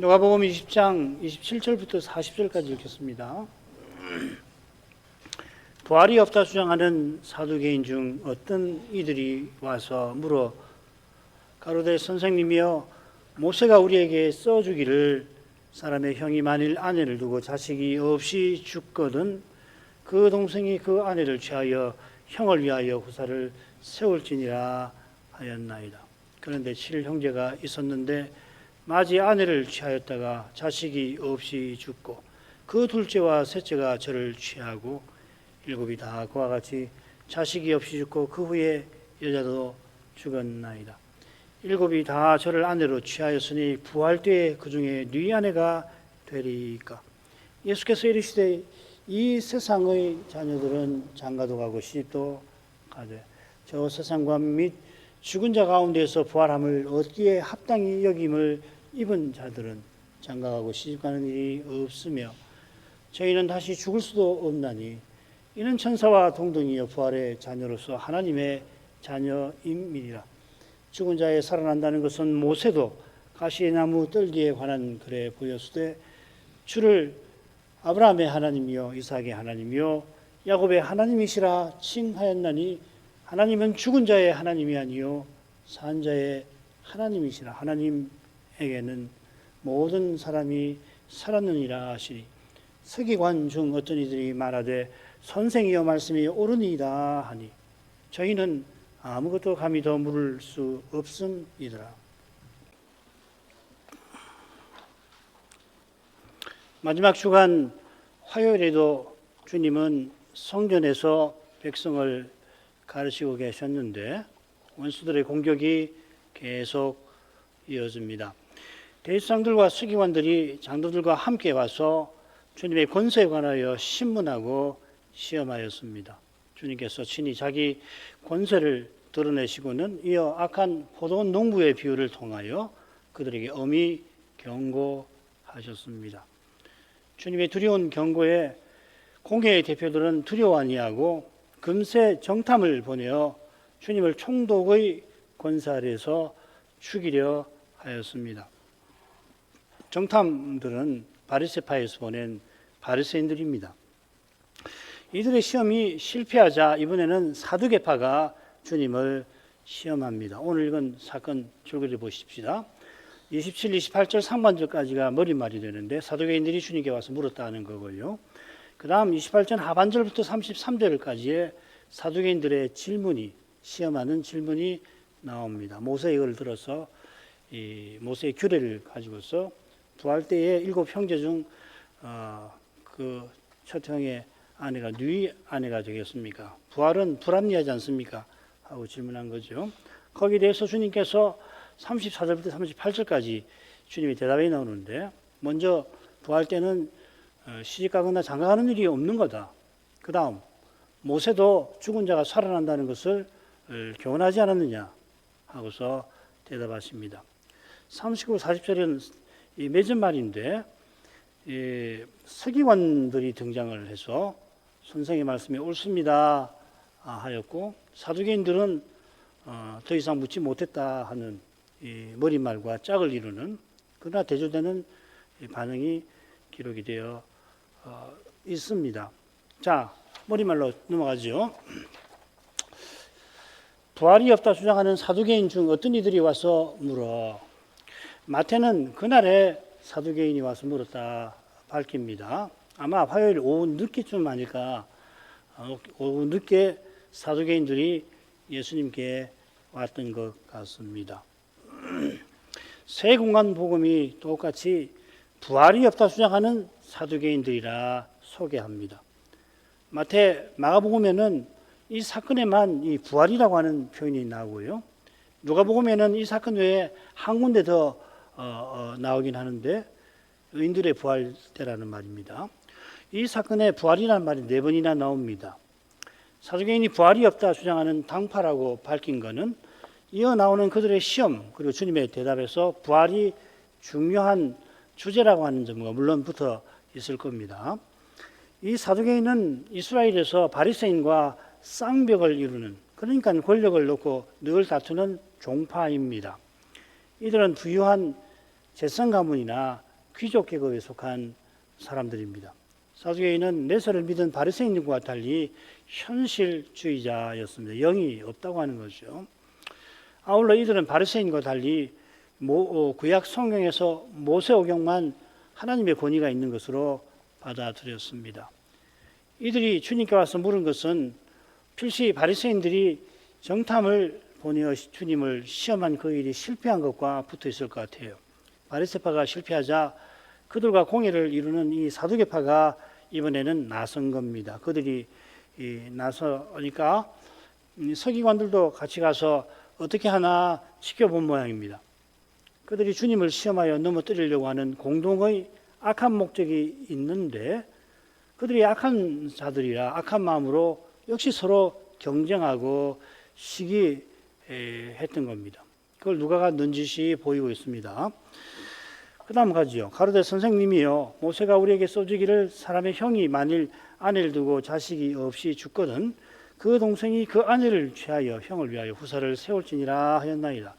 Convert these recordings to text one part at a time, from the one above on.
누가복음 20장 27절부터 40절까지 읽겠습니다. 부활이 없다 주장하는 사두개인 중 어떤 이들이 와서 물어 가로되 선생님이여 모세가 우리에게 써주기를 사람의 형이 만일 아내를 두고 자식이 없이 죽거든 그 동생이 그 아내를 취하여 형을 위하여 후사를 세울지니라 하였나이다. 그런데 7형제가 있었는데 마지 아내를 취하였다가 자식이 없이 죽고 그 둘째와 셋째가 저를 취하고 7이 다 그와 같이 자식이 없이 죽고 그 후에 여자도 죽었나이다. 7이 다 저를 아내로 취하였으니 부활 때에 그 중에 네 아내가 되리까. 예수께서 이르시되 이 세상의 자녀들은 장가도 가고 시집도 가되 저 세상과 및 죽은 자 가운데서 부활함을 얻기에 합당히 여김을 입은 자들은 장가가고 시집가는 일이 없으며 저희는 다시 죽을 수도 없나니 이는 천사와 동등이여 부활의 자녀로서 하나님의 자녀임이니라. 죽은 자에 살아난다는 것은 모세도 가시나무 떨기에 관한 글에 보였으되 주를 아브라함의 하나님이요 이삭의 하나님이요 야곱의 하나님이시라 칭하였나니 하나님은 죽은 자의 하나님이 아니요 산 자의 하나님이시라. 하나님에게는 모든 사람이 살았느니라 하시니 서기관 중 어떤 이들이 말하되 선생이여 말씀이 옳으니이다 하니 저희는 아무것도 감히 더 물을 수 없음이더라. 마지막 주간 화요일에도 주님은 성전에서 백성을 가르치고 계셨는데 원수들의 공격이 계속 이어집니다. 대제사장들과 서기관들이 장로들과 함께 와서 주님의 권세에 관하여 신문하고 시험하였습니다. 주님께서 친히 자기 권세를 드러내시고는 이어 악한 포도원 농부의 비유를 통하여 그들에게 엄히 경고하셨습니다. 주님의 두려운 경고에 공회의 대표들은 두려워 아니하고 금세 정탐을 보내어 주님을 총독의 권세 아래에서 죽이려 하였습니다. 정탐들은 바리새파에서 보낸 바리새인들입니다. 이들의 시험이 실패하자 이번에는 사두개파가 주님을 시험합니다. 오늘 읽은 사건 줄거리 보십시다. 27, 28절 상반절까지가 머릿말이 되는데 사두개인들이 주님께 와서 물었다는 거고요. 그 다음 28절 하반절부터 33절까지의 사두개인들의 질문이 시험하는 질문이 나옵니다. 모세의 이걸 들어서 이 모세의 규례를 가지고서 부활 때에 7 형제 중 그 첫 형의 아내가 네 아내가 되겠습니까? 부활은 불합리하지 않습니까? 하고 질문한 거죠. 거기에 대해서 주님께서 34절부터 38절까지 주님의 대답이 나오는데 먼저 부활 때는 시집가거나 장가가는 일이 없는 거다. 그 다음 모세도 죽은 자가 살아난다는 것을 교훈하지 않았느냐 하고서 대답하십니다. 39, 40절은 이 맺은 말인데 서기관들이 등장을 해서 선생의 말씀이 옳습니다 하였고 사두개인들은 더 이상 묻지 못했다 하는 이 머릿말과 짝을 이루는 그러나 대조되는 반응이 기록이 되어 있습니다. 자, 머릿말로 넘어가죠. 부활이 없다 주장하는 사두개인 중 어떤 이들이 와서 물어. 마태는 그날에 사두개인이 와서 물었다 밝힙니다. 아마 화요일 오후 늦게쯤 아닐까. 오후 늦게 사두개인들이 예수님께 왔던 것 같습니다. 새 공간 복음이 똑같이 부활이 없다 주장하는 사두개인들이라 소개합니다. 마가복음에는 이 사건에만 이 부활이라고 하는 표현이 나오고요. 누가복음에는 이 사건 외에 한 군데 더 나오긴 하는데 의인들의 부활 때라는 말입니다. 이 사건에 부활이라는 말이 4번이나 나옵니다. 사두개인이 부활이 없다 주장하는 당파라고 밝힌 것은 이어 나오는 그들의 시험 그리고 주님의 대답에서 부활이 중요한 주제라고 하는 점과 물론 붙어 있을 겁니다. 이 사두개인은 이스라엘에서 바리새인과 쌍벽을 이루는 그러니까 권력을 놓고 늘 다투는 종파입니다. 이들은 부유한 재성 가문이나 귀족 계급에 속한 사람들입니다. 사두개인은 내세를 믿은 바리새인들과 달리 현실주의자였습니다. 영이 없다고 하는 거죠. 아울러 이들은 바리새인과 달리 구약 성경에서 모세오경만 하나님의 권위가 있는 것으로 받아들였습니다. 이들이 주님께 와서 물은 것은 필시 바리새인들이 정탐을 보내어 주님을 시험한 그 일이 실패한 것과 붙어 있을 것 같아요. 바리새파가 실패하자 그들과 공회를 이루는 이 사두개파가 이번에는 나선 겁니다. 그들이 나서니까 서기관들도 같이 가서 어떻게 하나 지켜본 모양입니다. 그들이 주님을 시험하여 넘어뜨리려고 하는 공동의 악한 목적이 있는데 그들이 악한 자들이라 악한 마음으로 역시 서로 경쟁하고 시기했던 겁니다. 그걸 누가가 넌지시 보이고 있습니다. 그 다음 가지요. 가로되 선생님이요 모세가 우리에게 써주기를 사람의 형이 만일 아내를 두고 자식이 없이 죽거든 그 동생이 그 아내를 취하여 형을 위하여 후사를 세울지니라 하였나이다.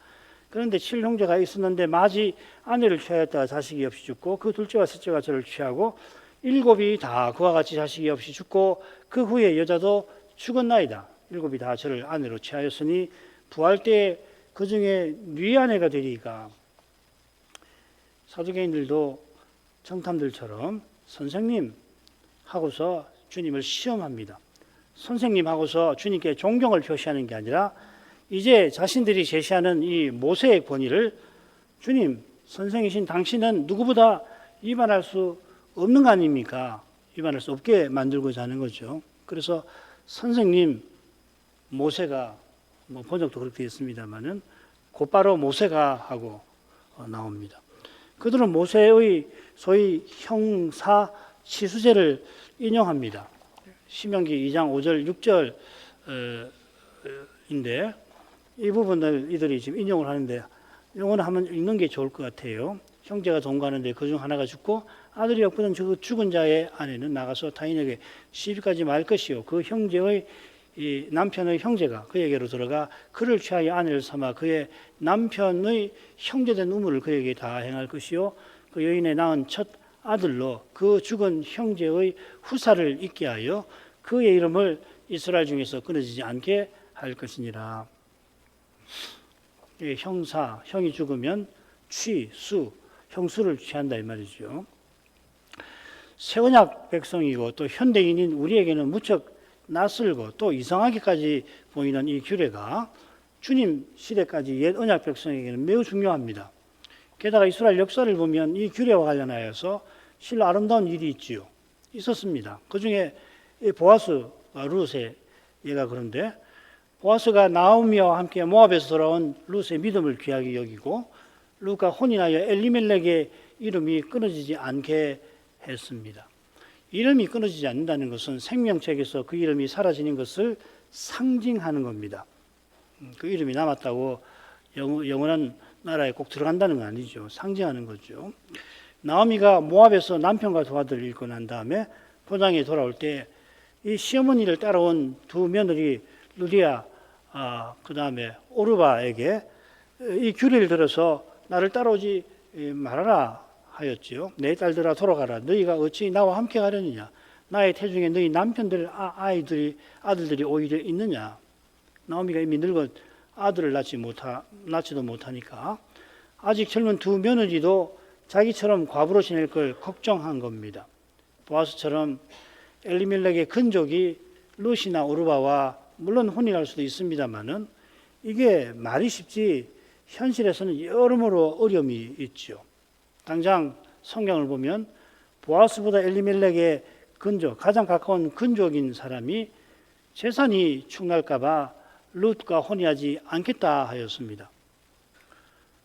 그런데 7형제가 있었는데 마지 아내를 취하였다가 자식이 없이 죽고 그 둘째와 셋째가 저를 취하고 7이 다 그와 같이 자식이 없이 죽고 그 후에 여자도 죽었나이다. 7이 다 저를 아내로 취하였으니 부활 때 그 중에 네 아내가 되리까. 사두개인들도 정탐들처럼 선생님 하고서 주님을 시험합니다. 선생님 하고서 주님께 존경을 표시하는 게 아니라 이제 자신들이 제시하는 이 모세의 권위를 주님, 선생이신 당신은 누구보다 위반할 수 없는 거 아닙니까? 위반할 수 없게 만들고자 하는 거죠. 그래서 선생님, 모세가 번역도 그렇게 했습니다만은 곧바로 모세가 하고 나옵니다. 그들은 모세의 소위 형사 치수제를 인용합니다. 신명기 2장 5절 6절인데 이 부분을 이들이 지금 인용을 하는데 이거는 한번 읽는 게 좋을 것 같아요. 형제가 동거하는데 그중 하나가 죽고 아들이 없거든 그 죽은 자의 아내는 나가서 타인에게 시비까지 말 것이요 그 형제의 이 남편의 형제가 그에게로 들어가 그를 취하여 아내를 삼아 그의 남편의 형제된 우물을 그에게 다 행할 것이요 그 여인의 낳은 첫 아들로 그 죽은 형제의 후사를 잊게 하여 그의 이름을 이스라엘 중에서 끊어지지 않게 할 것이니라. 형사, 형이 죽으면 수, 형수를 취한다 이 말이죠. 새언약 백성이고 또 현대인인 우리에게는 무척 낯설고 또 이상하게까지 보이는 이 규례가 주님 시대까지 옛 언약 백성에게는 매우 중요합니다. 게다가 이스라엘 역사를 보면 이 규례와 관련하여서 실로 아름다운 일이 있지요. 있었습니다. 그 중에 보아스와 룻의 얘가 그런데 보아스가 나오미와 함께 모압에서 돌아온 룻의 믿음을 귀하게 여기고 룻과 혼인하여 엘리멜렉의 이름이 끊어지지 않게 했습니다. 이름이 끊어지지 않는다는 것은 생명책에서 그 이름이 사라지는 것을 상징하는 겁니다. 그 이름이 남았다고 영원한 나라에 꼭 들어간다는 건 아니죠. 상징하는 거죠. 나오미가 모압에서 남편과 두 아들을 잃고 난 다음에 고장에 돌아올 때 이 시어머니를 따라온 두 며느리 루디아 그 다음에 오르바에게 이 규례를 들어서 나를 따라오지 말아라 하였지요. 내 딸들아 돌아가라. 너희가 어찌 나와 함께 가려느냐. 나의 태중에 너희 남편들 아들들이 오히려 있느냐. 나오미가 이미 늙어 아들을 낳지도 못하니까 아직 젊은 두 며느리도 자기처럼 과부로 지낼 걸 걱정한 겁니다. 보아스처럼 엘리멜렉의 근족이 룻이나 오르바와 물론 혼인할 수도 있습니다만은 이게 말이 쉽지 현실에서는 여러모로 어려움이 있죠. 당장 성경을 보면 보아스보다 엘리멜렉의 근족, 가장 가까운 근족인 사람이 재산이 축날까 봐 룻과 혼인하지 않겠다 하였습니다.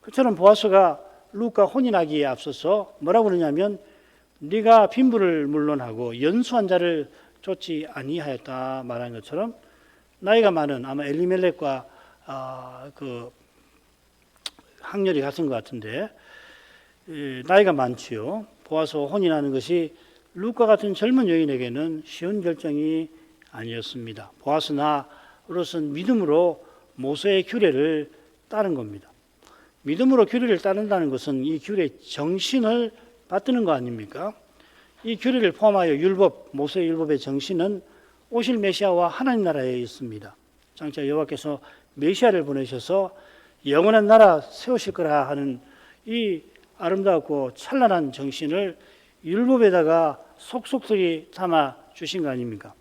그처럼 보아스가 룻과 혼인하기에 앞서서 뭐라고 그러냐면 네가 빈부를 물론하고 연수한 자를 쫓지 아니하였다 말한 것처럼 나이가 많은 아마 엘리멜렉과 그 학렬이 같은 것 같은데 나이가 많지요. 보아서 혼인하는 것이 룻과 같은 젊은 여인에게는 쉬운 결정이 아니었습니다. 보아스나 룻은 믿음으로 모세의 규례를 따른 겁니다. 믿음으로 규례를 따른다는 것은 이 규례의 정신을 받드는 거 아닙니까? 이 규례를 포함하여 율법, 모세 율법의 정신은 오실 메시아와 하나님 나라에 있습니다. 장차 여호와께서 메시아를 보내셔서 영원한 나라 세우실 거라 하는 이 아름답고 찬란한 정신을 율법에다가 속속들이 담아 주신 거 아닙니까?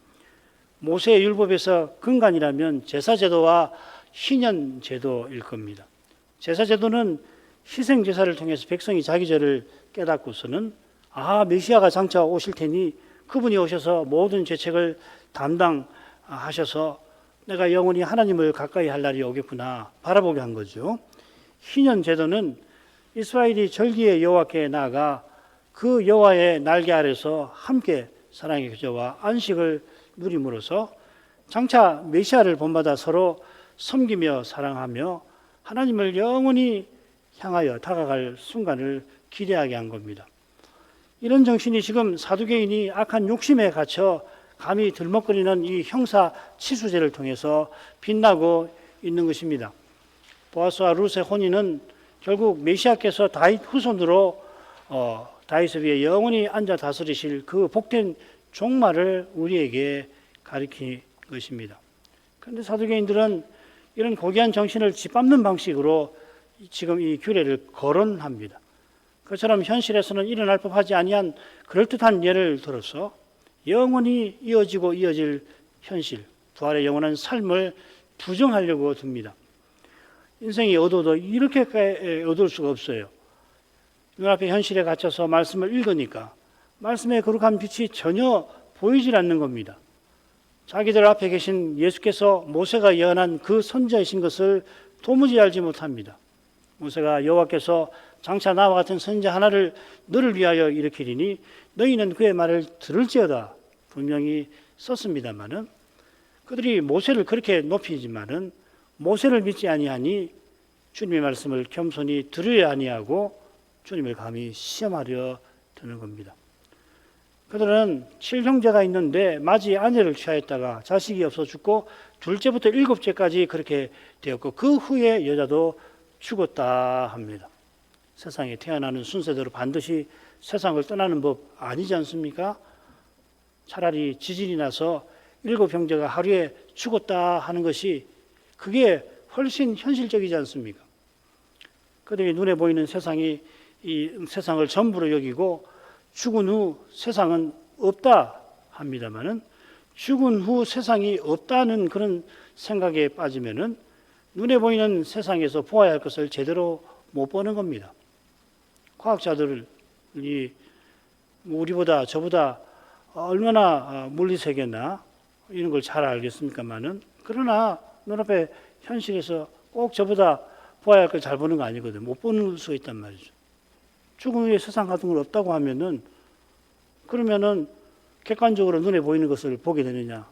모세의 율법에서 근간이라면 제사제도와 희년제도일 겁니다. 제사제도는 희생제사를 통해서 백성이 자기 죄를 깨닫고서는 메시아가 장차 오실 테니 그분이 오셔서 모든 죄책을 담당하셔서 내가 영원히 하나님을 가까이 할 날이 오겠구나 바라보게 한 거죠. 희년제도는 이스라엘이 절기의 여호와께 나아가 그 여호와의 날개 아래서 함께 사랑의 교제와 안식을 누림으로써 장차 메시아를 본받아 서로 섬기며 사랑하며 하나님을 영원히 향하여 다가갈 순간을 기대하게 한 겁니다. 이런 정신이 지금 사두개인이 악한 욕심에 갇혀 감히 들먹거리는 이 형사 치수제를 통해서 빛나고 있는 것입니다. 보아스와 룻의 혼인은 결국 메시아께서 다윗 후손으로 다윗의 위에 영원히 앉아 다스리실 그 복된 종말을 우리에게 가리킨 것입니다. 그런데 사두개인들은 이런 고귀한 정신을 짓밟는 방식으로 지금 이 규례를 거론합니다. 그처럼 현실에서는 일어날 법하지 아니한 그럴듯한 예를 들어서 영원히 이어지고 이어질 현실, 부활의 영원한 삶을 부정하려고 듭니다. 인생이 어두워도 이렇게 어두울 수가 없어요. 눈앞에 현실에 갇혀서 말씀을 읽으니까 말씀의 거룩한 빛이 전혀 보이질 않는 겁니다. 자기들 앞에 계신 예수께서 모세가 예언한 그 선지자이신 것을 도무지 알지 못합니다. 모세가 여호와께서 장차 나와 같은 선지자 하나를 너를 위하여 일으키리니 너희는 그의 말을 들을지어다 분명히 썼습니다마는 그들이 모세를 그렇게 높이지만은 모세를 믿지 아니하니 주님의 말씀을 겸손히 들으려 아니하고 주님을 감히 시험하려 드는 겁니다. 그들은 7형제가 있는데 마지 아내를 취하였다가 자식이 없어 죽고 둘째부터 7째까지 그렇게 되었고 그 후에 여자도 죽었다 합니다. 세상에 태어나는 순서대로 반드시 세상을 떠나는 법 아니지 않습니까? 차라리 지진이 나서 7형제가 하루에 죽었다 하는 것이 그게 훨씬 현실적이지 않습니까? 그들이 눈에 보이는 세상이 이 세상을 전부로 여기고 죽은 후 세상은 없다 합니다마는 죽은 후 세상이 없다는 그런 생각에 빠지면은 눈에 보이는 세상에서 보아야 할 것을 제대로 못 보는 겁니다. 과학자들이 우리보다 저보다 얼마나 물리세계나 이런 걸 잘 알겠습니까마는 그러나 눈앞에 현실에서 꼭 저보다 보아야 할 걸 잘 보는 거 아니거든. 못 보는 수가 있단 말이죠. 죽은 후에 세상 같은 걸 없다고 하면은 그러면은 객관적으로 눈에 보이는 것을 보게 되느냐?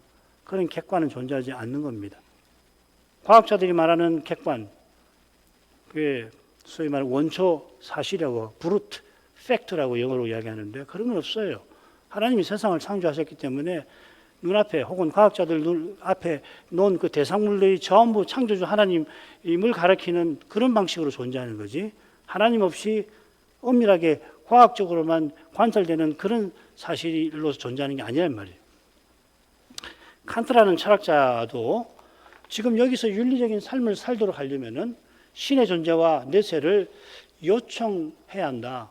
그런 객관은 존재하지 않는 겁니다. 과학자들이 말하는 객관, 그게 소위 말하는 원초 사실이라고 브루트 팩트라고 영어로 이야기하는데 그런 건 없어요. 하나님이 세상을 창조하셨기 때문에 눈앞에 혹은 과학자들 눈앞에 놓은 그 대상물들이 전부 창조주 하나님을 가리키는 그런 방식으로 존재하는 거지 하나님 없이 엄밀하게 과학적으로만 관찰되는 그런 사실로서 존재하는 게 아니란 말이에요. 칸트라는 철학자도 지금 여기서 윤리적인 삶을 살도록 하려면은 신의 존재와 내세를 요청해야 한다.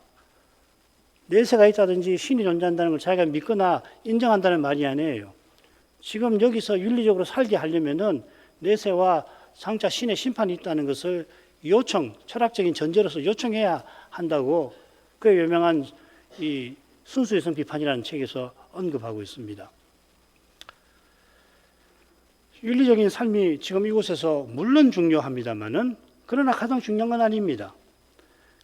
내세가 있다든지 신이 존재한다는 걸 자기가 믿거나 인정한다는 말이 아니에요. 지금 여기서 윤리적으로 살게 하려면은 내세와 장차 신의 심판이 있다는 것을 철학적인 전제로서 요청해야 한다고 그 유명한 이 순수이성 비판이라는 책에서 언급하고 있습니다. 윤리적인 삶이 지금 이곳에서 물론 중요합니다만은 그러나 가장 중요한 건 아닙니다.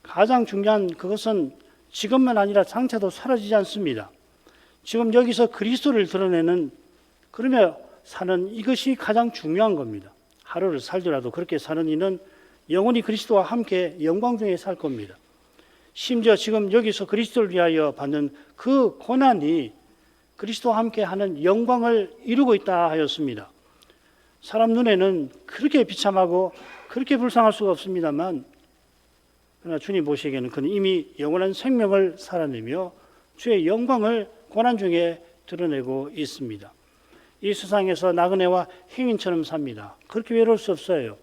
가장 중요한 그것은 지금만 아니라 장차도 사라지지 않습니다. 지금 여기서 그리스도를 드러내는 그러며 사는 이것이 가장 중요한 겁니다. 하루를 살더라도 그렇게 사는 이는 영원히 그리스도와 함께 영광 중에 살 겁니다. 심지어 지금 여기서 그리스도를 위하여 받는 그 고난이 그리스도와 함께 하는 영광을 이루고 있다 하였습니다. 사람 눈에는 그렇게 비참하고 그렇게 불쌍할 수가 없습니다만 그러나 주님 보시기에는 그는 이미 영원한 생명을 살아내며 주의 영광을 고난 중에 드러내고 있습니다. 이 세상에서 나그네와 행인처럼 삽니다. 그렇게 외로울 수 없어요.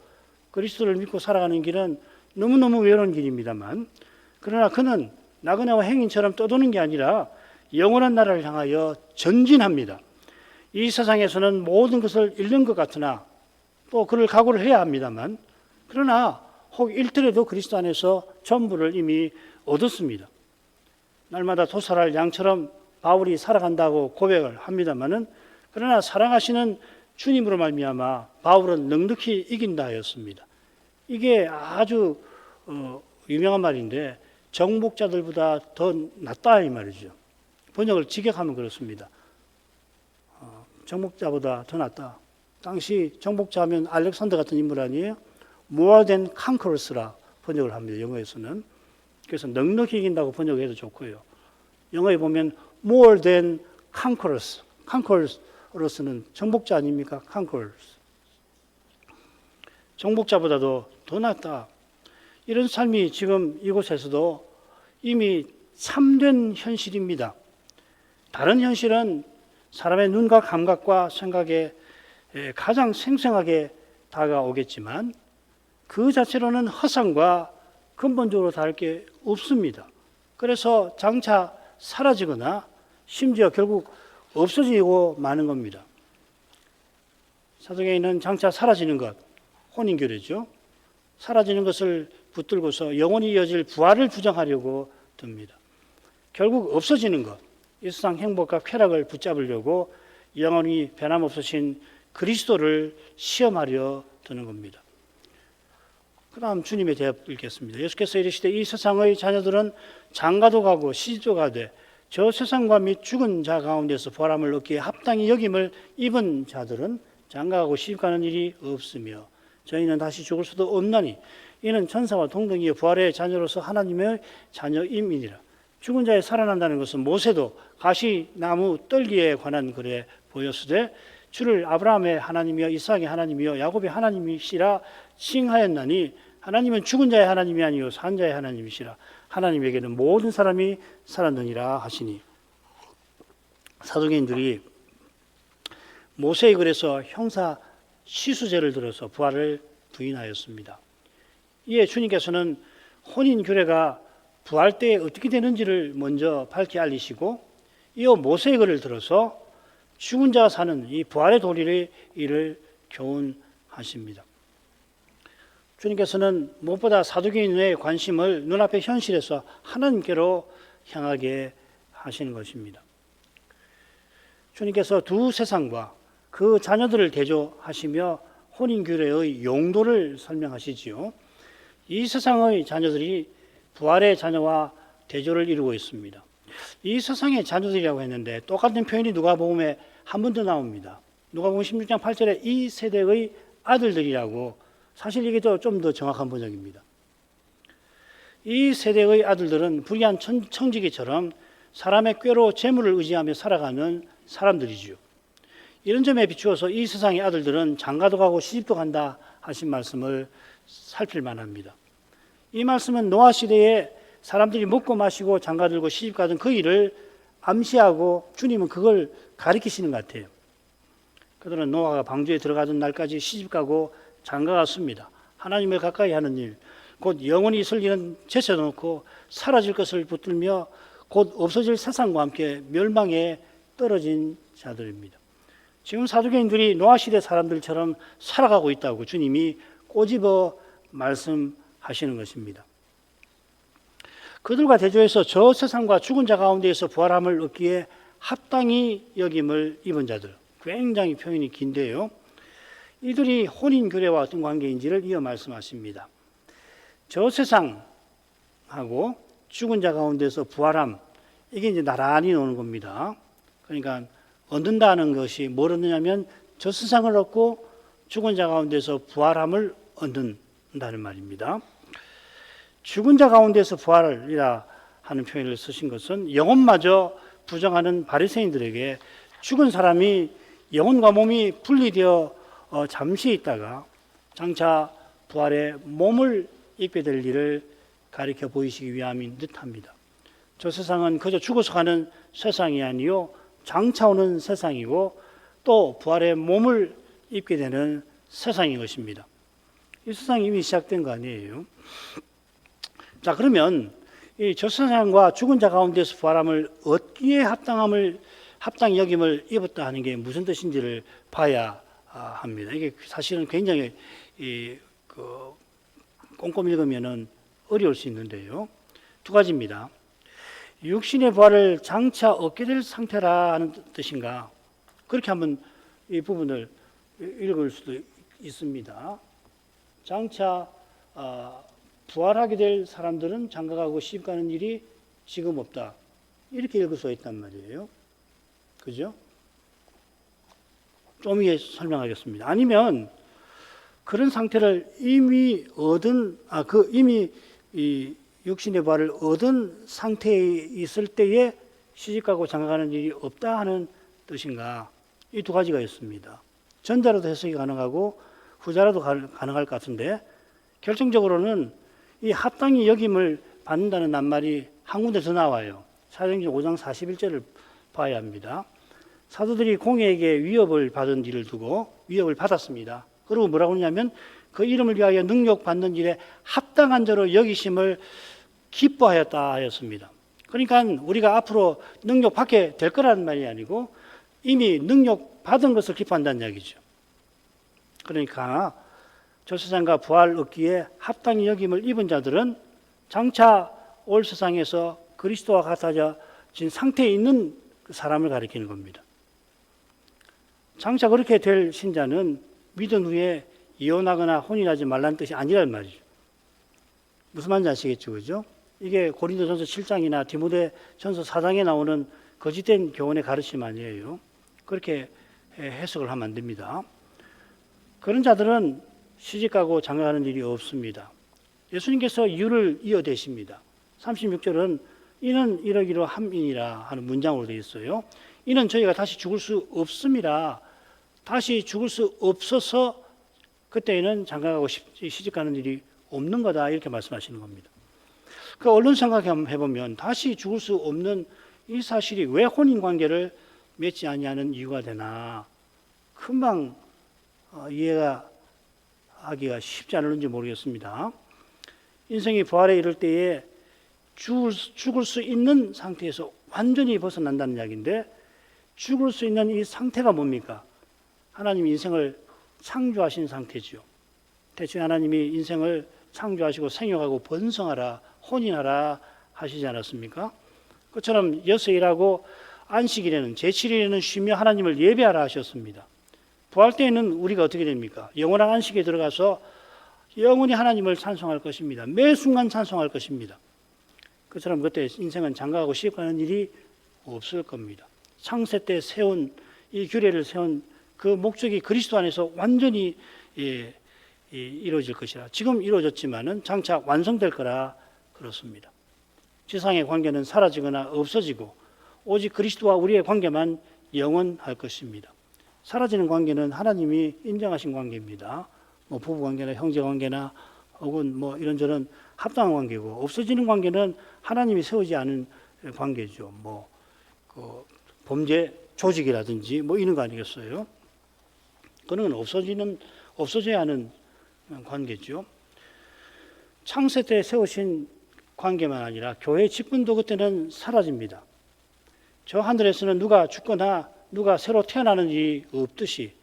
그리스도를 믿고 살아가는 길은 너무너무 외로운 길입니다만, 그러나 그는 나그네와 행인처럼 떠도는 게 아니라 영원한 나라를 향하여 전진합니다. 이 세상에서는 모든 것을 잃는 것 같으나 또 그를 각오를 해야 합니다만, 그러나 혹 잃더라도 그리스도 안에서 전부를 이미 얻었습니다. 날마다 도살할 양처럼 바울이 살아간다고 고백을 합니다마는, 그러나 사랑하시는 주님으로 말미암아 바울은 넉넉히 이긴다 하였습니다. 이게 아주 유명한 말인데 정복자들보다 더 낫다 이 말이죠. 번역을 직역하면 그렇습니다. 정복자보다 더 낫다. 당시 정복자 하면 알렉산더 같은 인물 아니에요? More than conquerors라 번역을 합니다. 영어에서는. 그래서 넉넉히 이긴다고 번역해도 좋고요. 영어에 보면 more than conquerors. conquerors는 정복자 아닙니까? conquerors. 정복자보다도 더 낫다. 이런 삶이 지금 이곳에서도 이미 참된 현실입니다. 다른 현실은 사람의 눈과 감각과 생각에 가장 생생하게 다가오겠지만 그 자체로는 허상과 근본적으로 다를 게 없습니다. 그래서 장차 사라지거나 심지어 결국 없어지고 마는 겁니다. 사도행전은 장차 사라지는 것, 혼인교례죠. 사라지는 것을 붙들고서 영원히 이어질 부활을 주장하려고 듭니다. 결국 없어지는 것, 이 세상 행복과 쾌락을 붙잡으려고 영원히 변함없으신 그리스도를 시험하려 드는 겁니다. 그 다음 주님의 대답 읽겠습니다. 예수께서 이르시되 이 세상의 자녀들은 장가도 가고 시집도 가되 저 세상과 및 죽은 자 가운데서 보람을 얻기에 합당히 여김을 입은 자들은 장가가고 시집가는 일이 없으며 저희는 다시 죽을 수도 없나니 이는 천사와 동등이여 부활의 자녀로서 하나님의 자녀임이니라. 죽은 자에 살아난다는 것은 모세도 가시나무 떨기에 관한 글에 보였으되 주를 아브라함의 하나님이여 이삭의 하나님이여 야곱의 하나님이시라 칭하였나니 하나님은 죽은 자의 하나님이 아니요 산 자의 하나님이시라. 하나님에게는 모든 사람이 살았느니라 하시니, 사도계인들이 모세의 글에서 형사 시수제를 들어서 부활을 부인하였습니다. 이에 주님께서는 혼인 규례가 부활 때에 어떻게 되는지를 먼저 밝히 알리시고, 이어 모세의 글을 들어서 죽은 자가 사는 이 부활의 도리의 일을 교훈하십니다. 주님께서는 무엇보다 사도계인의 관심을 눈앞의 현실에서 하나님께로 향하게 하시는 것입니다. 주님께서 두 세상과 그 자녀들을 대조하시며 혼인규례의 용도를 설명하시지요. 이 세상의 자녀들이 부활의 자녀와 대조를 이루고 있습니다. 이 세상의 자녀들이라고 했는데 똑같은 표현이 누가복음에 한 번 더 나옵니다. 누가복음 16장 8절에 이 세대의 아들들이라고, 사실 이게 좀 더 정확한 번역입니다. 이 세대의 아들들은 불의한 청지기처럼 사람의 꾀로 재물을 의지하며 살아가는 사람들이지요. 이런 점에 비추어서 이 세상의 아들들은 장가도 가고 시집도 간다 하신 말씀을 살필 만합니다. 이 말씀은 노아 시대에 사람들이 먹고 마시고 장가들고 시집가던 그 일을 암시하고 주님은 그걸 가리키시는 것 같아요. 그들은 노아가 방주에 들어가던 날까지 시집가고 장가갔습니다. 하나님을 가까이 하는 일, 곧 영원히 있을 일은 제쳐놓고 사라질 것을 붙들며 곧 없어질 세상과 함께 멸망에 떨어진 자들입니다. 지금 사도계인들이 노아시대 사람들처럼 살아가고 있다고 주님이 꼬집어 말씀하시는 것입니다. 그들과 대조해서 저 세상과 죽은 자 가운데에서 부활함을 얻기에 합당히 여김을 입은 자들, 굉장히 표현이 긴데요. 이들이 혼인규례와 어떤 관계인지를 이어 말씀하십니다. 저 세상하고 죽은 자 가운데서 부활함, 이게 이제 나란히 노는 겁니다. 그러니까 얻는다는 것이 뭘 얻느냐면 저 세상을 얻고 죽은 자 가운데서 부활함을 얻는다는 말입니다. 죽은 자 가운데서 부활이라 하는 표현을 쓰신 것은 영혼마저 부정하는 바리새인들에게 죽은 사람이 영혼과 몸이 분리되어 잠시 있다가 장차 부활의 몸을 입게 될 일을 가리켜 보이시기 위함인 듯합니다. 저 세상은 그저 죽어서 가는 세상이 아니요 장차 오는 세상이고 또 부활의 몸을 입게 되는 세상인 것입니다. 이 세상이 이미 시작된 거 아니에요. 자, 그러면 이 저 세상과 죽은 자 가운데서 부활함을 얻기에 합당히 여김을 입었다 하는 게 무슨 뜻인지를 봐야 합니다. 이게 사실은 굉장히 꼼꼼히 읽으면은 어려울 수 있는데요. 두 가지입니다. 육신의 부활을 장차 얻게 될 상태라 하는 뜻인가? 그렇게 한번 이 부분을 읽을 수도 있습니다. 장차 부활하게 될 사람들은 장가가고 시집가는 일이 지금 없다. 이렇게 읽을 수 있단 말이에요. 그죠? 좀 위에 설명하겠습니다. 아니면 그런 상태를 이미 얻은, 이미 이 육신의 부활을 얻은 상태에 있을 때에 시집가고 장가가는 일이 없다 하는 뜻인가? 이 두 가지가 있습니다. 전자로도 해석이 가능하고 후자로도 가능할 것 같은데 결정적으로는 이 합당히 여김을 받는다는 낱말이 한 군데 더 나와요. 사도행전 5장 41절을 봐야 합니다. 사도들이 공회에게 위협을 받은 일을 두고 위협을 받았습니다. 그리고 뭐라고 하냐면 그 이름을 위하여 능력받는 일에 합당한 자로 여기심을 기뻐하였다 하였습니다. 그러니까 우리가 앞으로 능력받게 될 거라는 말이 아니고 이미 능력받은 것을 기뻐한다는 이야기죠. 그러니까 저 세상과 부활 얻기에 합당히 여김을 입은 자들은 장차 올 세상에서 그리스도와 같아진 상태에 있는 그 사람을 가리키는 겁니다. 장차 그렇게 될 신자는 믿은 후에 이혼하거나 혼인하지 말라는 뜻이 아니란 말이죠. 무슨 말인지 아시겠죠? 그죠? 이게 고린도전서 7장이나 디모데전서 4장에 나오는 거짓된 교훈의 가르침 아니에요. 그렇게 해석을 하면 안 됩니다. 그런 자들은 시집가고 장가가는 일이 없습니다. 예수님께서 이유를 이어대십니다. 36절은 이는 이러기로 함이니라 하는 문장으로 되어 있어요. 이는 저희가 다시 죽을 수 없음이라, 다시 죽을 수 없어서 그때에는 장가가고 시집가는 일이 없는 거다, 이렇게 말씀하시는 겁니다. 그 얼른 생각해보면 다시 죽을 수 없는 이 사실이 왜 혼인관계를 맺지 아니하는 이유가 되나 금방 이해가 하기가 쉽지 않을지 모르겠습니다. 인생이 부활에 이를 때에 죽을 수 있는 상태에서 완전히 벗어난다는 이야기인데 죽을 수 있는 이 상태가 뭡니까? 하나님이 인생을 창조하신 상태죠. 대충 하나님이 인생을 창조하시고 생육하고 번성하라, 혼인하라 하시지 않았습니까? 그처럼 여섯일하고 안식일에는, 제7일에는 쉬며 하나님을 예배하라 하셨습니다. 부활 때에는 우리가 어떻게 됩니까? 영원한 안식에 들어가서 영원히 하나님을 찬송할 것입니다. 매 순간 찬송할 것입니다. 그처럼 그때 인생은 장가가고 시집가는 일이 없을 겁니다. 창세 때 세운 이 규례를 세운 그 목적이 그리스도 안에서 완전히 이루어질 것이라. 지금 이루어졌지만은 장차 완성될 거라 그렇습니다. 지상의 관계는 사라지거나 없어지고 오직 그리스도와 우리의 관계만 영원할 것입니다. 사라지는 관계는 하나님이 인정하신 관계입니다. 뭐 부부 관계나 형제 관계나 혹은 뭐 이런저런 합당한 관계고, 없어지는 관계는 하나님이 세우지 않은 관계죠. 뭐 그 범죄 조직이라든지 뭐 이런 거 아니겠어요? 그런 건 없어져야 하는 관계죠. 창세 때 세우신 관계만 아니라 교회의 직분도 그때는 사라집니다. 저 하늘에서는 누가 죽거나 누가 새로 태어나는 일이 없듯이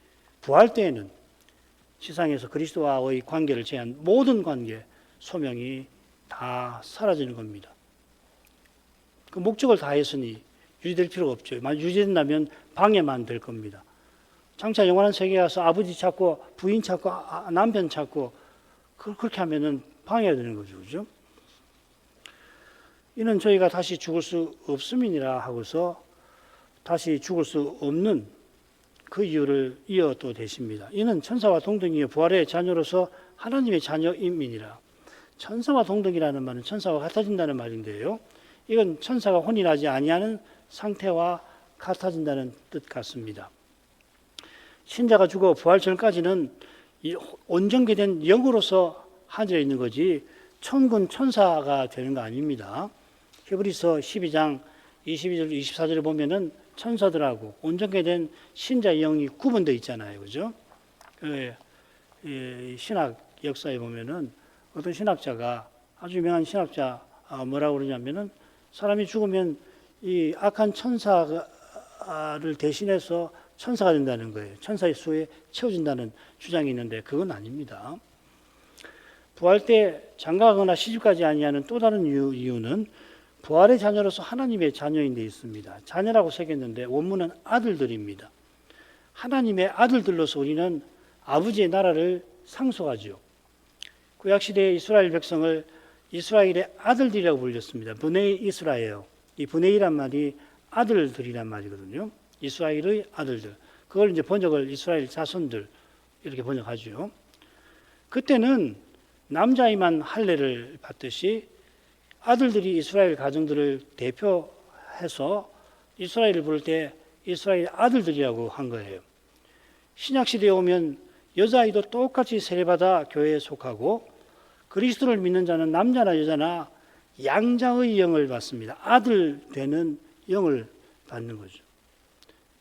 부활 때에는 세상에서 그리스도와의 관계를 제한 모든 관계, 소명이 다 사라지는 겁니다. 그 목적을 다했으니 유지될 필요가 없죠. 만약 유지된다면 방해만 될 겁니다. 장차 영원한 세계에 가서 아버지 찾고 부인 찾고 남편 찾고 그렇게 하면은 방해가 되는 거죠. 그죠? 이는 저희가 다시 죽을 수 없음이니라 하고서 다시 죽을 수 없는 그 이유를 이어 또 대십니다. 이는 천사와 동등이여 부활의 자녀로서 하나님의 자녀임이니라. 천사와 동등이라는 말은 천사와 같아진다는 말인데요. 이건 천사가 혼인하지 아니하는 상태와 같아진다는 뜻 같습니다. 신자가 죽어 부활 전까지는 이 온전케된 영으로서 하늘에 있는 거지 천군 천사가 되는 거 아닙니다. 히브리서 12장 22절 24절에 보면은 천사들하고 온전케 된 신자의 영이 구분되어 있잖아요. 그죠? 신학 역사에 보면은 어떤 신학자가 아주 유명한 신학자 뭐라고 그러냐면은 사람이 죽으면 이 악한 천사를 대신해서 천사가 된다는 거예요. 천사의 수에 채워진다는 주장이 있는데 그건 아닙니다. 부활 때 장가가거나 시집가지 아니하는 또 다른 이유는 부활의 자녀로서 하나님의 자녀인 데 있습니다. 자녀라고 새겼는데 원문은 아들들입니다. 하나님의 아들들로서 우리는 아버지의 나라를 상속하죠. 구약시대의 이스라엘 백성을 이스라엘의 아들들이라고 불렸습니다. 브네이 이스라엘. 이 브네이란 말이 아들들이란 말이거든요. 이스라엘의 아들들. 그걸 이제 번역을 이스라엘 자손들 이렇게 번역하죠. 그때는 남자이만 할례를 받듯이 아들들이 이스라엘 가정들을 대표해서 이스라엘을 부를 때 이스라엘 아들들이라고 한 거예요. 신약시대에 오면 여자아이도 똑같이 세례받아 교회에 속하고 그리스도를 믿는 자는 남자나 여자나 양자의 영을 받습니다. 아들 되는 영을 받는 거죠.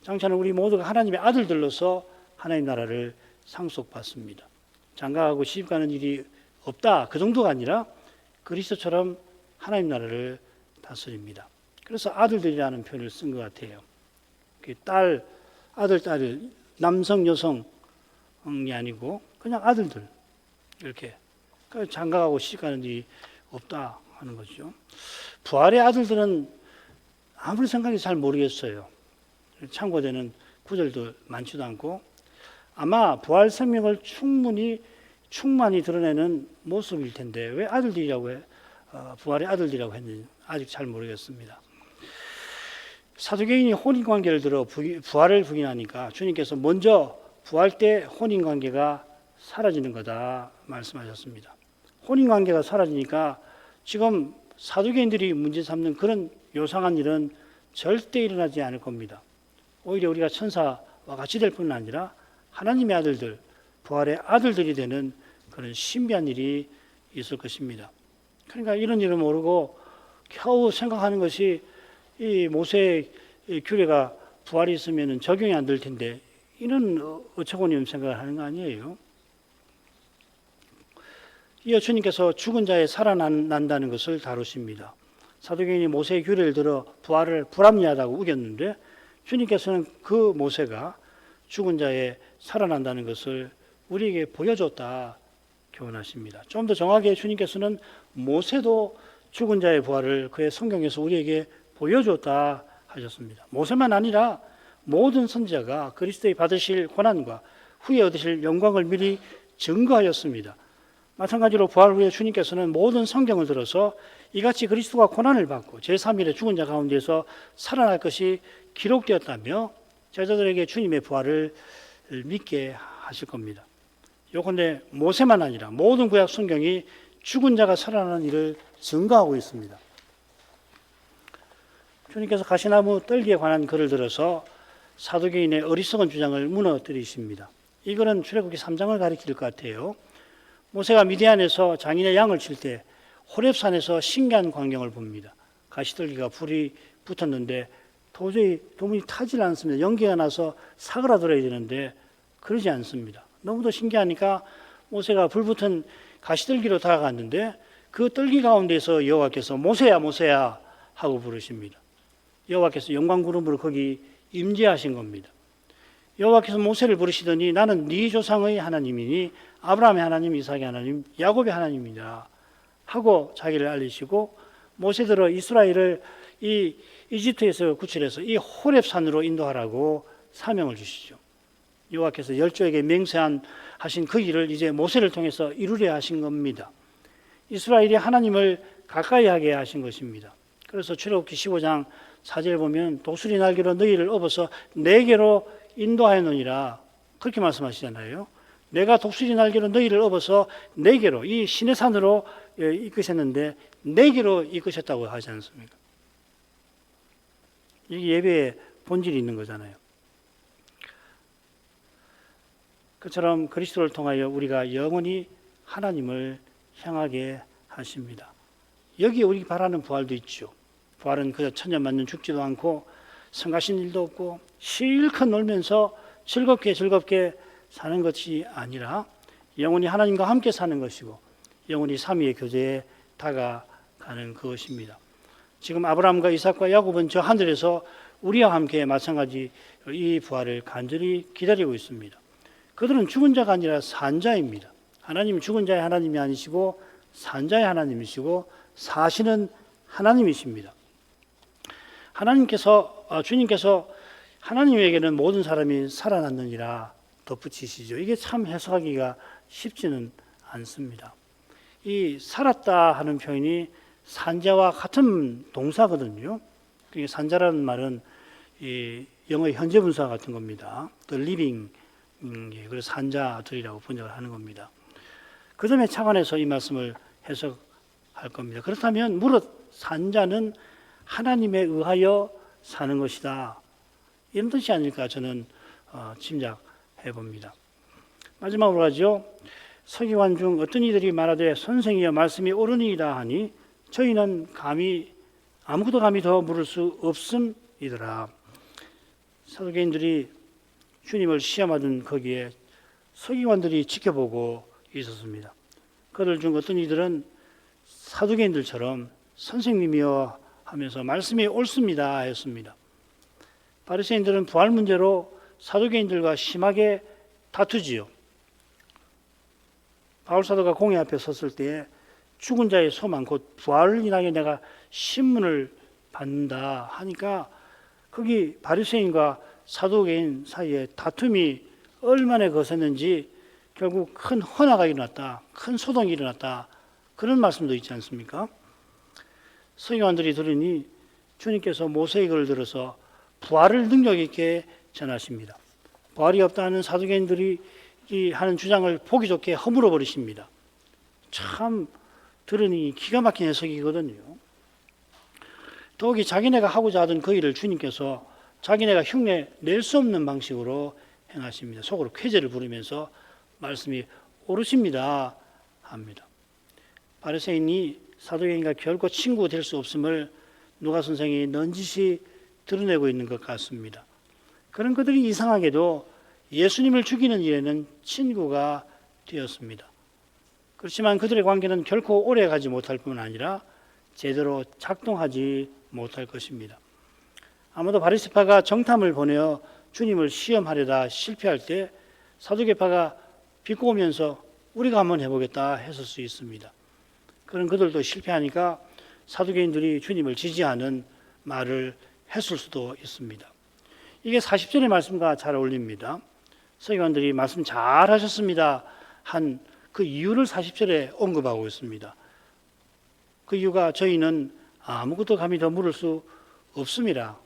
장차는 우리 모두가 하나님의 아들들로서 하나님 나라를 상속받습니다. 장가가고 시집가는 일이 없다. 그 정도가 아니라 그리스도처럼 하나님 나라를 다스립니다. 그래서 아들들이라는 표현을 쓴 것 같아요. 딸, 아들, 딸, 남성, 여성이 아니고 그냥 아들들 이렇게 장가가고 시집가는 일이 없다 하는 거죠. 부활의 아들들은 아무리 생각해도 잘 모르겠어요. 참고되는 구절도 많지도 않고 아마 부활 생명을 충만히 드러내는 모습일 텐데 왜 아들들이라고 해? 부활의 아들들이라고 했는지 아직 잘 모르겠습니다. 사두개인이 혼인관계를 들어 부활을 부인하니까 주님께서 먼저 부활 때 혼인관계가 사라지는 거다 말씀하셨습니다. 혼인관계가 사라지니까 지금 사두개인들이 문제 삼는 그런 요상한 일은 절대 일어나지 않을 겁니다. 오히려 우리가 천사와 같이 될 뿐만 아니라 하나님의 아들들, 부활의 아들들이 되는 그런 신비한 일이 있을 것입니다. 그러니까 이런 일을 모르고 겨우 생각하는 것이 이 모세의 규례가 부활이 있으면 적용이 안 될 텐데 이런 어처구니없는 생각을 하는 거 아니에요. 이어 주님께서 죽은 자에 살아난다는 것을 다루십니다. 사두개인이 모세의 규례를 들어 부활을 불합리하다고 우겼는데 주님께서는 그 모세가 죽은 자에 살아난다는 것을 우리에게 보여줬다 교훈하십니다. 좀 더 정확하게 주님께서는 모세도 죽은 자의 부활을 그의 성경에서 우리에게 보여줬다 하셨습니다. 모세만 아니라 모든 선지자가 그리스도의 받으실 고난과 후에 얻으실 영광을 미리 증거하였습니다. 마찬가지로 부활 후에 주님께서는 모든 성경을 들어서 이같이 그리스도가 고난을 받고 제3일에 죽은 자 가운데서 살아날 것이 기록되었다며 제자들에게 주님의 부활을 믿게 하실 겁니다. 요컨대 모세만 아니라 모든 구약 성경이 죽은 자가 살아나는 일을 증거하고 있습니다. 주님께서 가시나무 떨기에 관한 글을 들어서 사두개인의 어리석은 주장을 무너뜨리십니다. 이 글은 출애굽기 3장을 가리킬 것 같아요. 모세가 미디안에서 장인의 양을 칠 때 호렙산에서 신기한 광경을 봅니다. 가시떨기가 불이 붙었는데 도무지 타질 않습니다. 연기가 나서 사그라들어야 되는데 그러지 않습니다. 너무도 신기하니까 모세가 불붙은 가시떨기로 다가갔는데 그 떨기 가운데서 여호와께서 모세야 모세야 하고 부르십니다. 여호와께서 영광구름으로 거기 임재하신 겁니다. 여호와께서 모세를 부르시더니 나는 네 조상의 하나님이니 아브라함의 하나님, 이삭의 하나님, 야곱의 하나님이다 하고 자기를 알리시고 모세들어 이스라엘을 이 이집트에서 구출해서 이 호렙산으로 인도하라고 사명을 주시죠. 여호와께서 열조에게 맹세하신 그 일을 이제 모세를 통해서 이루려 하신 겁니다. 이스라엘이 하나님을 가까이 하게 하신 것입니다. 그래서 출애굽기 15장 4절 보면 독수리 날개로 너희를 업어서 내게로 인도하였느니라 그렇게 말씀하시잖아요. 내가 독수리 날개로 너희를 업어서 내게로 이 시내산으로 이끄셨는데 내게로 이끄셨다고 하지 않습니까? 이게 예배의 본질이 있는 거잖아요. 그처럼 그리스도를 통하여 우리가 영원히 하나님을 향하게 하십니다. 여기에 우리 바라는 부활도 있죠. 부활은 그저 천년만년 죽지도 않고 성가신 일도 없고 실컷 놀면서 즐겁게 사는 것이 아니라 영원히 하나님과 함께 사는 것이고 영원히 삼위의 교제에 다가가는 그것입니다. 지금 아브라함과 이삭과 야곱은 저 하늘에서 우리와 함께 마찬가지 이 부활을 간절히 기다리고 있습니다. 그들은 죽은 자가 아니라 산 자입니다. 하나님은 죽은 자의 하나님이 아니시고 산 자의 하나님이시고 사시는 하나님이십니다. 주님께서 하나님에게는 모든 사람이 살아났느니라 덧붙이시죠. 이게 참 해석하기가 쉽지는 않습니다. 이 살았다 하는 표현이 산자와 같은 동사거든요. 산자라는 말은 이 영어의 현재 분사 같은 겁니다. The living, 그래서 산자들이라고 번역을 하는 겁니다. 그 점에 착안해서 이 말씀을 해석할 겁니다. 그렇다면 무릇 산자는 하나님에 의하여 사는 것이다. 이런 뜻이 아닐까 저는 짐작해 봅니다. 마지막으로 하죠. 서기관 중 어떤 이들이 말하되 선생이여 말씀이 옳으니이다 하니 저희는 아무것도 감히 더 물을 수 없음이더라. 사두개인들이 주님을 시험하던 거기에 서기관들이 지켜보고 있었습니다. 그들 중 어떤 이들은 사두개인들처럼 선생님이여 하면서 말씀이 옳습니다 했습니다. 바리새인들은 부활 문제로 사두개인들과 심하게 다투지요. 바울 사도가 공회 앞에 섰을 때에 죽은 자의 소망 곧 부활을 인하여 내가 신문을 받는다 하니까 거기 바리새인과 사두개인 사이에 다툼이 얼마나 거셌는지 결국 큰 헌화가 일어났다, 큰 소동이 일어났다 그런 말씀도 있지 않습니까? 서기관들이 들으니 주님께서 모세의 글을 들어서 부활을 능력 있게 전하십니다. 부활이 없다 하는 사두개인들이 하는 주장을 보기 좋게 허물어 버리십니다. 참 들으니 기가 막힌 해석이거든요. 더욱이 자기네가 하고자 하던 그 일을 주님께서 자기네가 흉내 낼 수 없는 방식으로 행하십니다. 속으로 쾌재를 부르면서 말씀이 옳으십니다 합니다. 바리새인이 사두개인과 결코 친구 될 수 없음을 누가 선생이 넌지시 드러내고 있는 것 같습니다. 그런 그들이 이상하게도 예수님을 죽이는 일에는 친구가 되었습니다. 그렇지만 그들의 관계는 결코 오래 가지 못할 뿐 아니라 제대로 작동하지 못할 것입니다. 아마도 바리새파가 정탐을 보내어 주님을 시험하려다 실패할 때 사두개파가 비꼬면서 우리가 한번 해보겠다 했을 수 있습니다. 그런 그들도 실패하니까 사두개인들이 주님을 지지하는 말을 했을 수도 있습니다. 이게 40절의 말씀과 잘 어울립니다. 서기관들이 말씀 잘 하셨습니다 한 그 이유를 40절에 언급하고 있습니다. 그 이유가 저희는 아무것도 감히 더 물을 수 없습니다.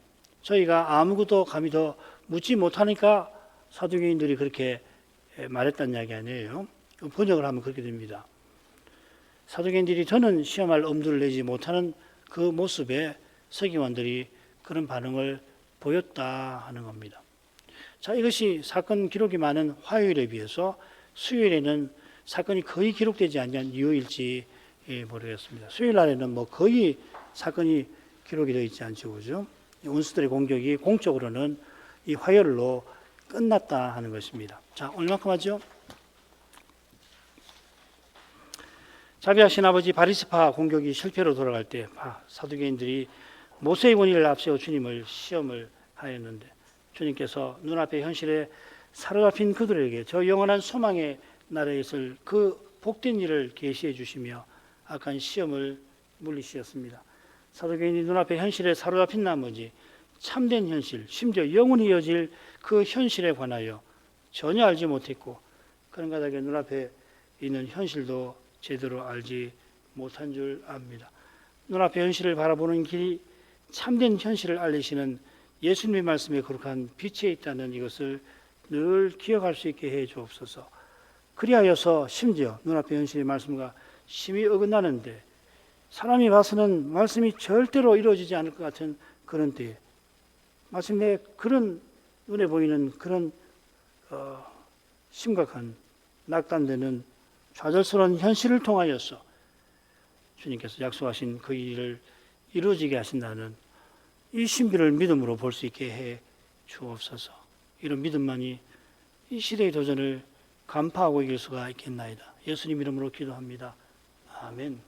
저희가 아무것도 감히 더 묻지 못하니까 사두개인들이 그렇게 말했다는 이야기 아니에요. 번역을 하면 그렇게 됩니다. 사두개인들이 더는 시험할 엄두를 내지 못하는 그 모습에 서기관들이 그런 반응을 보였다 하는 겁니다. 자, 이것이 사건 기록이 많은 화요일에 비해서 수요일에는 사건이 거의 기록되지 않는 이유일지 모르겠습니다. 수요일 날에는 거의 사건이 기록이 되어 있지 않죠, 그죠? 원수들의 공격이 공적으로는 이 화요일로 끝났다 하는 것입니다. 자, 얼마큼 하죠? 자비하신 아버지 바리새파 공격이 실패로 돌아갈 때 사두개인들이 모세의 권위를 앞세워 주님을 시험을 하였는데 주님께서 눈앞의 현실에 사로잡힌 그들에게 저 영원한 소망의 나라에 있을 그 복된 일을 계시해 주시며 악한 시험을 물리시었습니다. 사두개인이 눈앞의 현실에 사로잡힌 나머지 참된 현실, 심지어 영원히 이어질 그 현실에 관하여 전혀 알지 못했고 그런 가닥에 눈앞에 있는 현실도 제대로 알지 못한 줄 압니다. 눈앞의 현실을 바라보는 길이 참된 현실을 알리시는 예수님의 말씀에 거룩한 빛에 있다는 이것을 늘 기억할 수 있게 해 주옵소서. 그리하여서 심지어 눈앞의 현실의 말씀과 심히 어긋나는데 사람이 봐서는 말씀이 절대로 이루어지지 않을 것 같은 그런 때에 마침내 그런 눈에 보이는 그런 심각한 낙담되는 좌절스러운 현실을 통하여서 주님께서 약속하신 그 일을 이루어지게 하신다는 이 신비를 믿음으로 볼 수 있게 해 주옵소서. 이런 믿음만이 이 시대의 도전을 간파하고 이길 수가 있겠나이다. 예수님 이름으로 기도합니다. 아멘.